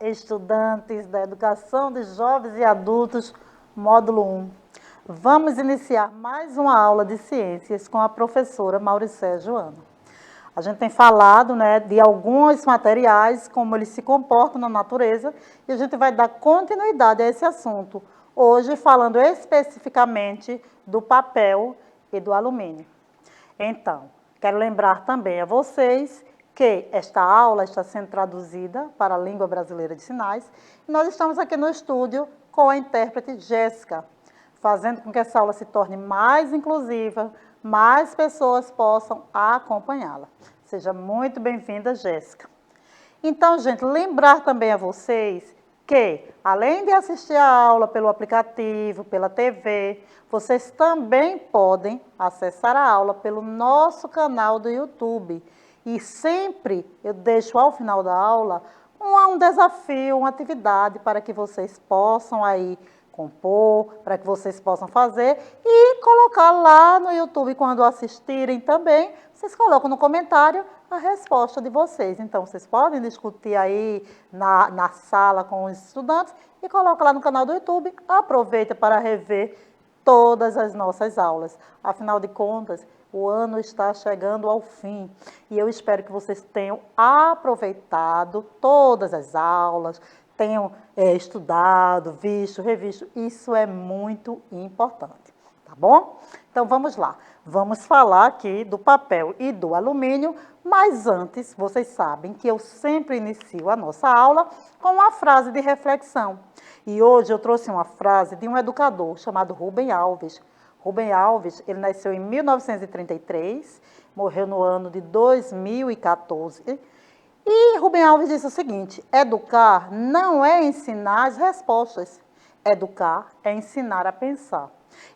estudantes da Educação de Jovens e Adultos, módulo 1. Vamos iniciar mais uma aula de ciências com a professora Mauricéia Joana. A gente tem falado, de alguns materiais, como eles se comportam na natureza, e a gente vai dar continuidade a esse assunto, hoje falando especificamente do papel e do alumínio. Então, quero lembrar também a vocês que esta aula está sendo traduzida para a língua brasileira de sinais, e nós estamos aqui no estúdio com a intérprete Jéssica, fazendo com que essa aula se torne mais inclusiva, mais pessoas possam acompanhá-la. Seja muito bem-vinda, Jéssica. Então, gente, lembrar também a vocês que, além de assistir a aula pelo aplicativo, pela TV, vocês também podem acessar a aula pelo nosso canal do YouTube. E sempre eu deixo ao final da aula um desafio, uma atividade para que vocês possam aí compor, para que vocês possam fazer e colocar lá no YouTube quando assistirem também. Vocês colocam no comentário a resposta de vocês. Então, vocês podem discutir aí na sala com os estudantes e coloca lá no canal do YouTube. Aproveita para rever todas as nossas aulas. Afinal de contas, o ano está chegando ao fim e eu espero que vocês tenham aproveitado todas as aulas, tenham estudado, visto, revisto. Isso é muito importante, tá bom? Então, vamos lá. Vamos falar aqui do papel e do alumínio, mas antes, vocês sabem que eu sempre inicio a nossa aula com uma frase de reflexão. E hoje eu trouxe uma frase de um educador chamado Rubem Alves. Rubem Alves, ele nasceu em 1933, morreu no ano de 2014. E Rubem Alves disse o seguinte: educar não é ensinar as respostas, educar é ensinar a pensar.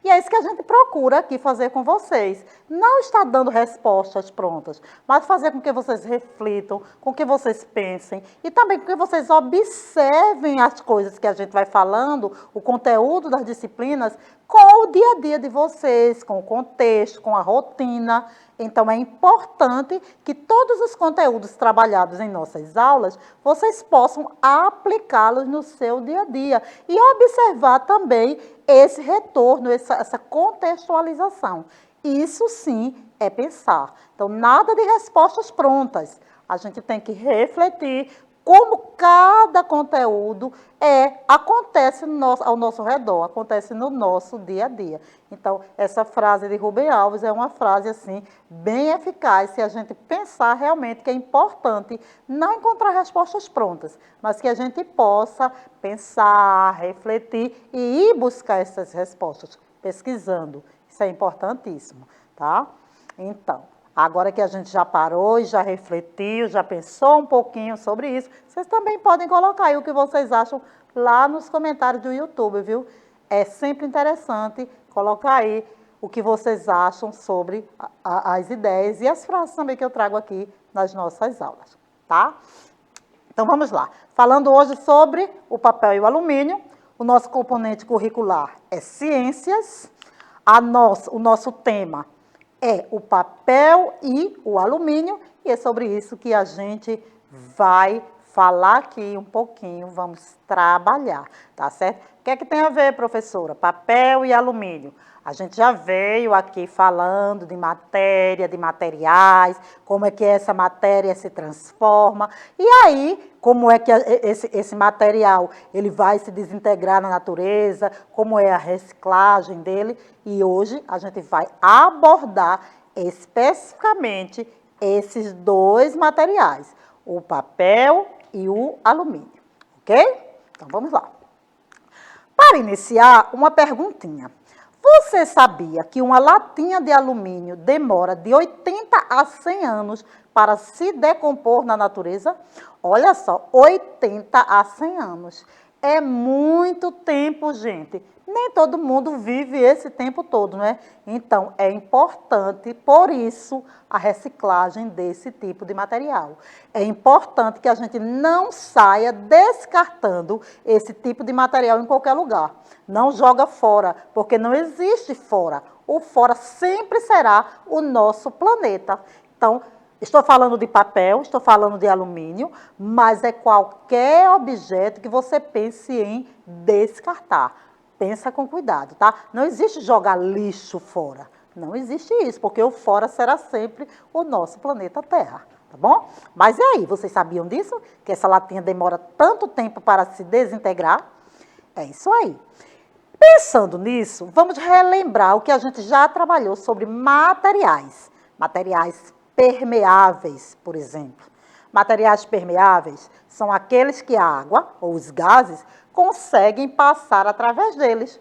E é isso que a gente procura aqui fazer com vocês. Não está dando respostas prontas, mas fazer com que vocês reflitam, com que vocês pensem e também com que vocês observem as coisas que a gente vai falando, o conteúdo das disciplinas, com o dia a dia de vocês, com o contexto, com a rotina. Então, é importante que todos os conteúdos trabalhados em nossas aulas, vocês possam aplicá-los no seu dia a dia e observar também esse retorno, essa contextualização. Isso sim é pensar. Então, nada de respostas prontas. A gente tem que refletir como cada conteúdo acontece ao nosso redor, acontece no nosso dia a dia. Então, essa frase de Rubem Alves é uma frase, assim, bem eficaz, se a gente pensar realmente que é importante não encontrar respostas prontas, mas que a gente possa pensar, refletir e ir buscar essas respostas, pesquisando. Isso é importantíssimo, tá? Então, agora que a gente já parou e já refletiu, já pensou um pouquinho sobre isso, vocês também podem colocar aí o que vocês acham lá nos comentários do YouTube, viu? É sempre interessante colocar aí o que vocês acham sobre as ideias e as frases também que eu trago aqui nas nossas aulas, tá? Então, vamos lá. Falando hoje sobre o papel e o alumínio, o nosso componente curricular é ciências, o nosso tema é o papel e o alumínio, e é sobre isso que a gente vai falar aqui um pouquinho, vamos trabalhar, tá certo? O que é que tem a ver, professora? Papel e alumínio. A gente já veio aqui falando de matéria, de materiais, como é que essa matéria se transforma, e aí, como é que esse material ele vai se desintegrar na natureza, como é a reciclagem dele, e hoje a gente vai abordar especificamente esses dois materiais, o papel e o alumínio, ok? Então, vamos lá. Para iniciar, uma perguntinha. Você sabia que uma latinha de alumínio demora de 80 a 100 anos para se decompor na natureza? Olha só, 80 a 100 anos. É muito tempo, gente. Nem todo mundo vive esse tempo todo, né? Então, é importante, por isso, a reciclagem desse tipo de material. É importante que a gente não saia descartando esse tipo de material em qualquer lugar. Não joga fora, porque não existe fora. O fora sempre será o nosso planeta. Então, Estou falando de papel, estou falando de alumínio, mas é qualquer objeto que você pense em descartar. Pensa com cuidado, tá? Não existe jogar lixo fora. Não existe isso, porque o fora será sempre o nosso planeta Terra, tá bom? Mas e aí, vocês sabiam disso? Que essa latinha demora tanto tempo para se desintegrar? É isso aí. Pensando nisso, vamos relembrar o que a gente já trabalhou sobre materiais. Materiais permeáveis, por exemplo. Materiais permeáveis são aqueles que a água ou os gases conseguem passar através deles.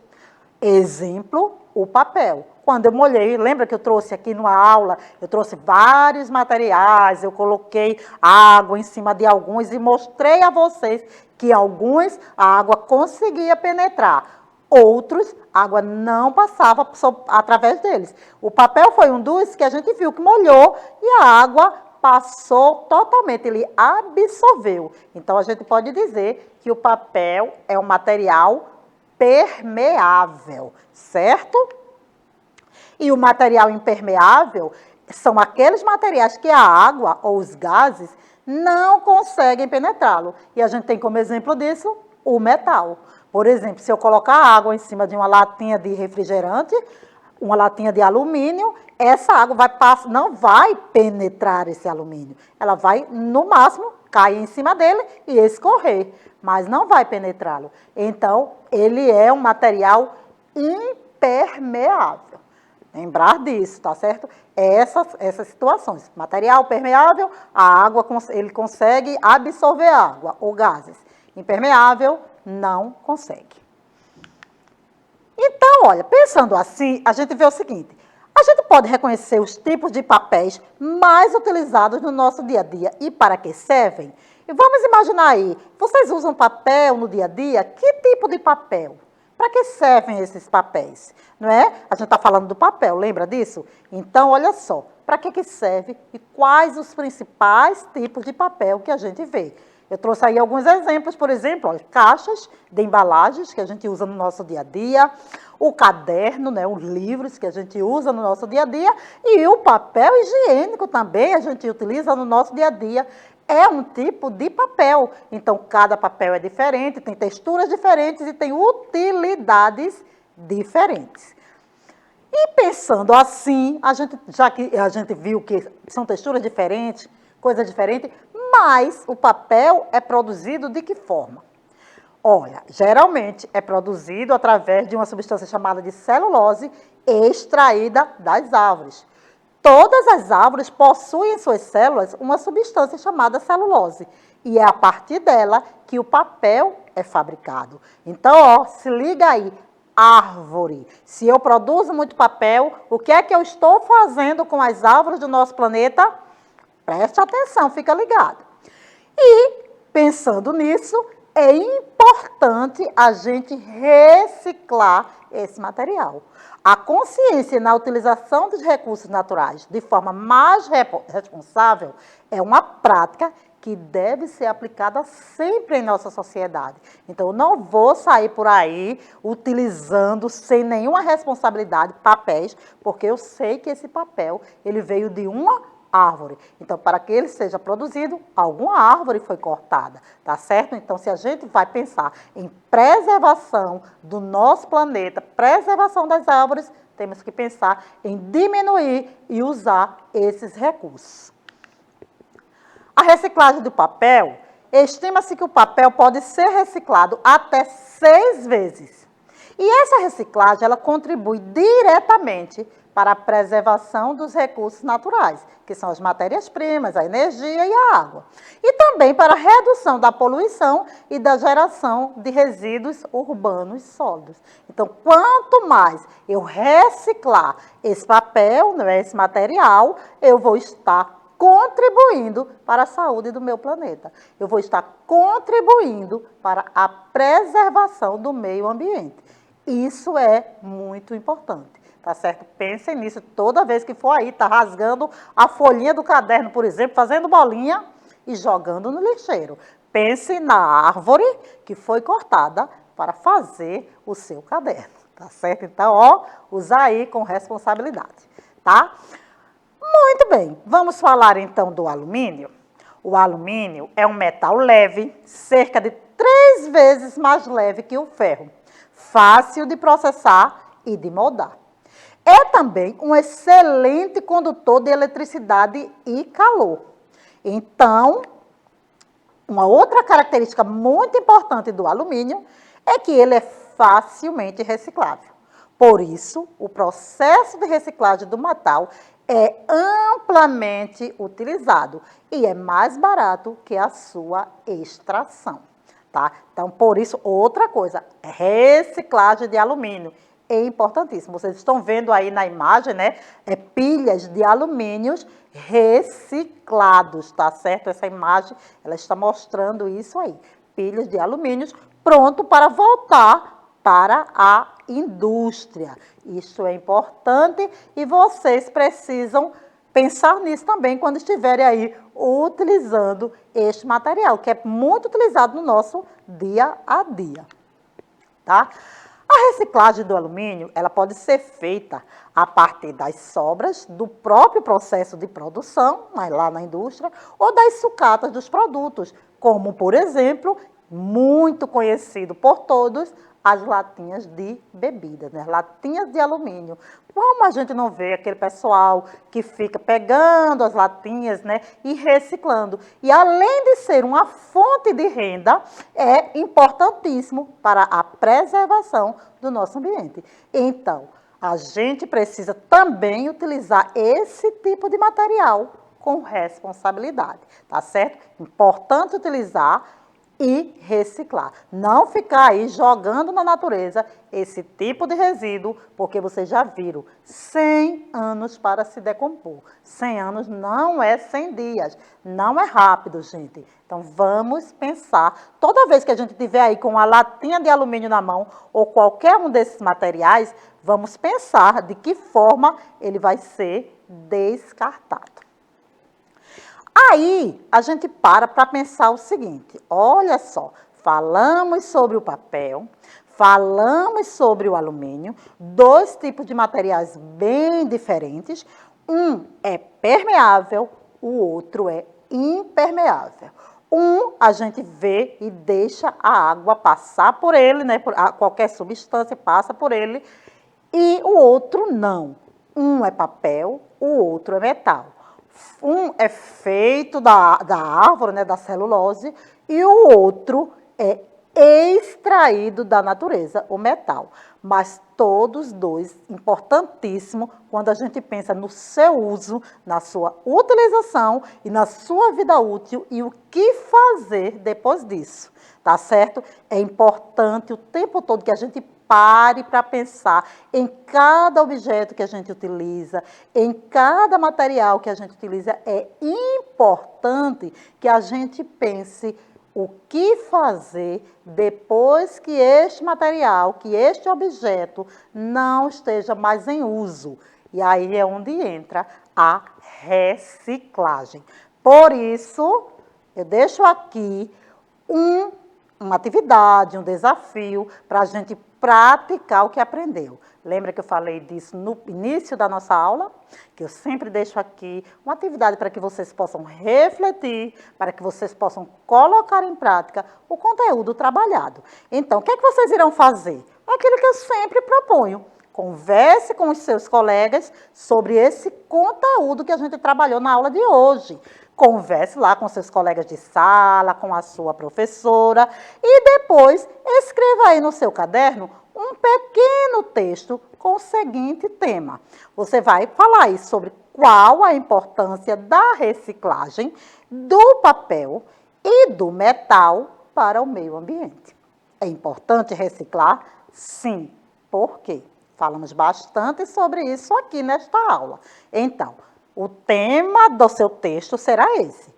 Exemplo, o papel. Quando eu molhei, lembra que eu trouxe aqui numa aula, eu trouxe vários materiais, eu coloquei água em cima de alguns e mostrei a vocês que alguns a água conseguia penetrar. Outros, a água não passava através deles. O papel foi um dos que a gente viu que molhou e a água passou totalmente, ele absorveu. Então, a gente pode dizer que o papel é um material permeável, certo? E o material impermeável são aqueles materiais que a água ou os gases não conseguem penetrá-lo. E a gente tem como exemplo disso o metal. Por exemplo, se eu colocar água em cima de uma latinha de refrigerante, uma latinha de alumínio, essa água não vai penetrar esse alumínio. Ela vai, no máximo, cair em cima dele e escorrer, mas não vai penetrá-lo. Então, ele é um material impermeável. Lembrar disso, tá certo? Essas situações. Material permeável, a água, ele consegue absorver água ou gases. Impermeável, não consegue. Então, olha, pensando assim, a gente vê o seguinte, a gente pode reconhecer os tipos de papéis mais utilizados no nosso dia a dia e para que servem? E vamos imaginar aí, vocês usam papel no dia a dia? Que tipo de papel? Para que servem esses papéis? Não é? A gente está falando do papel, lembra disso? Então, olha só, para que serve e quais os principais tipos de papel que a gente vê? Eu trouxe aí alguns exemplos, por exemplo, olha, caixas de embalagens que a gente usa no nosso dia a dia, o caderno, né, os livros que a gente usa no nosso dia a dia e o papel higiênico também a gente utiliza no nosso dia a dia. É um tipo de papel, então cada papel é diferente, tem texturas diferentes e tem utilidades diferentes. E pensando assim, já que a gente viu que são texturas diferentes, coisas diferentes, mas o papel é produzido de que forma? Olha, geralmente é produzido através de uma substância chamada de celulose extraída das árvores. Todas as árvores possuem em suas células uma substância chamada celulose. E é a partir dela que o papel é fabricado. Então, ó, se liga aí, árvore. Se eu produzo muito papel, o que é que eu estou fazendo com as árvores do nosso planeta? Preste atenção, fica ligado. E, pensando nisso, é importante a gente reciclar esse material. A consciência na utilização dos recursos naturais de forma mais responsável é uma prática que deve ser aplicada sempre em nossa sociedade. Então, eu não vou sair por aí utilizando sem nenhuma responsabilidade papéis, porque eu sei que esse papel ele veio de uma árvore. Então, para que ele seja produzido, alguma árvore foi cortada, tá certo? Então, se a gente vai pensar em preservação do nosso planeta, preservação das árvores, temos que pensar em diminuir e usar esses recursos. A reciclagem do papel, estima-se que o papel pode ser reciclado até 6 vezes. E essa reciclagem, ela contribui diretamente para a preservação dos recursos naturais, que são as matérias-primas, a energia e a água. E também para a redução da poluição e da geração de resíduos urbanos sólidos. Então, quanto mais eu reciclar esse papel, esse material, eu vou estar contribuindo para a saúde do meu planeta. Eu vou estar contribuindo para a preservação do meio ambiente. Isso é muito importante. Tá certo? Pensem nisso toda vez que for aí, tá rasgando a folhinha do caderno, por exemplo, fazendo bolinha e jogando no lixeiro. Pense na árvore que foi cortada para fazer o seu caderno, tá certo? Então, ó, usa aí com responsabilidade, tá? Muito bem, vamos falar então do alumínio. O alumínio é um metal leve, cerca de 3 vezes mais leve que o ferro, fácil de processar e de moldar. É também um excelente condutor de eletricidade e calor. Então, uma outra característica muito importante do alumínio é que ele é facilmente reciclável. Por isso, o processo de reciclagem do metal é amplamente utilizado e é mais barato que a sua extração, tá? Então, por isso, outra coisa, reciclagem de alumínio é importantíssimo. Vocês estão vendo aí na imagem, né? Pilhas de alumínios reciclados, tá certo? Essa imagem, ela está mostrando isso aí. Pilhas de alumínios pronto para voltar para a indústria. Isso é importante e vocês precisam pensar nisso também quando estiverem aí utilizando este material, que é muito utilizado no nosso dia a dia, tá? A reciclagem do alumínio, ela pode ser feita a partir das sobras do próprio processo de produção, lá na indústria, ou das sucatas dos produtos, como, por exemplo, muito conhecido por todos, as latinhas de bebida, né? Latinhas de alumínio. Como a gente não vê aquele pessoal que fica pegando as latinhas, né, e reciclando. E além de ser uma fonte de renda, é importantíssimo para a preservação do nosso ambiente. Então, a gente precisa também utilizar esse tipo de material com responsabilidade, tá certo? Importante utilizar e reciclar. Não ficar aí jogando na natureza esse tipo de resíduo, porque vocês já viram, 100 anos para se decompor. 100 anos não é 100 dias, não é rápido, gente. Então, vamos pensar, toda vez que a gente tiver aí com uma latinha de alumínio na mão, ou qualquer um desses materiais, vamos pensar de que forma ele vai ser descartado. Aí, a gente para pensar o seguinte, olha só, falamos sobre o papel, falamos sobre o alumínio, 2 tipos de materiais bem diferentes, um é permeável, o outro é impermeável. Um, a gente vê e deixa a água passar por ele, né, qualquer substância passa por ele, e o outro não. Um é papel, o outro é metal. Um é feito da árvore, né, da celulose, e o outro é extraído da natureza, o metal. Mas todos dois, importantíssimo, quando a gente pensa no seu uso, na sua utilização e na sua vida útil e o que fazer depois disso, tá certo? É importante o tempo todo que a gente pare para pensar em cada objeto que a gente utiliza, em cada material que a gente utiliza. É importante que a gente pense o que fazer depois que este material, que este objeto não esteja mais em uso. E aí é onde entra a reciclagem. Por isso, eu deixo aqui uma atividade, um desafio para a gente praticar o que aprendeu. Lembra que eu falei disso no início da nossa aula? Que eu sempre deixo aqui uma atividade para que vocês possam refletir, para que vocês possam colocar em prática o conteúdo trabalhado. Então, o que é que vocês irão fazer? Aquilo que eu sempre proponho. Converse com os seus colegas sobre esse conteúdo que a gente trabalhou na aula de hoje. Converse lá com seus colegas de sala, com a sua professora e depois escreva aí no seu caderno um pequeno texto com o seguinte tema. Você vai falar aí sobre qual a importância da reciclagem do papel e do metal para o meio ambiente. É importante reciclar? Sim. Por quê? Falamos bastante sobre isso aqui nesta aula. Então, o tema do seu texto será esse.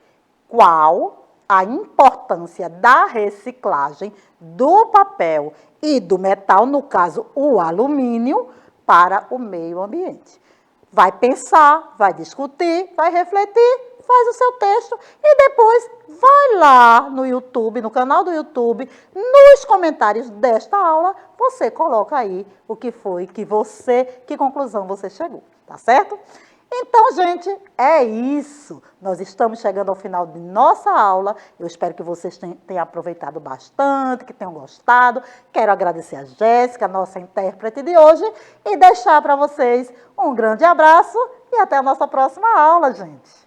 Qual a importância da reciclagem do papel e do metal, no caso, o alumínio, para o meio ambiente? Vai pensar, vai discutir, vai refletir, faz o seu texto e depois vai lá no YouTube, no canal do YouTube, nos comentários desta aula, você coloca aí o que foi que conclusão você chegou, tá certo? Então, gente, é isso. Nós estamos chegando ao final de nossa aula. Eu espero que vocês tenham aproveitado bastante, que tenham gostado. Quero agradecer a Jéssica, nossa intérprete de hoje, e deixar para vocês um grande abraço e até a nossa próxima aula, gente.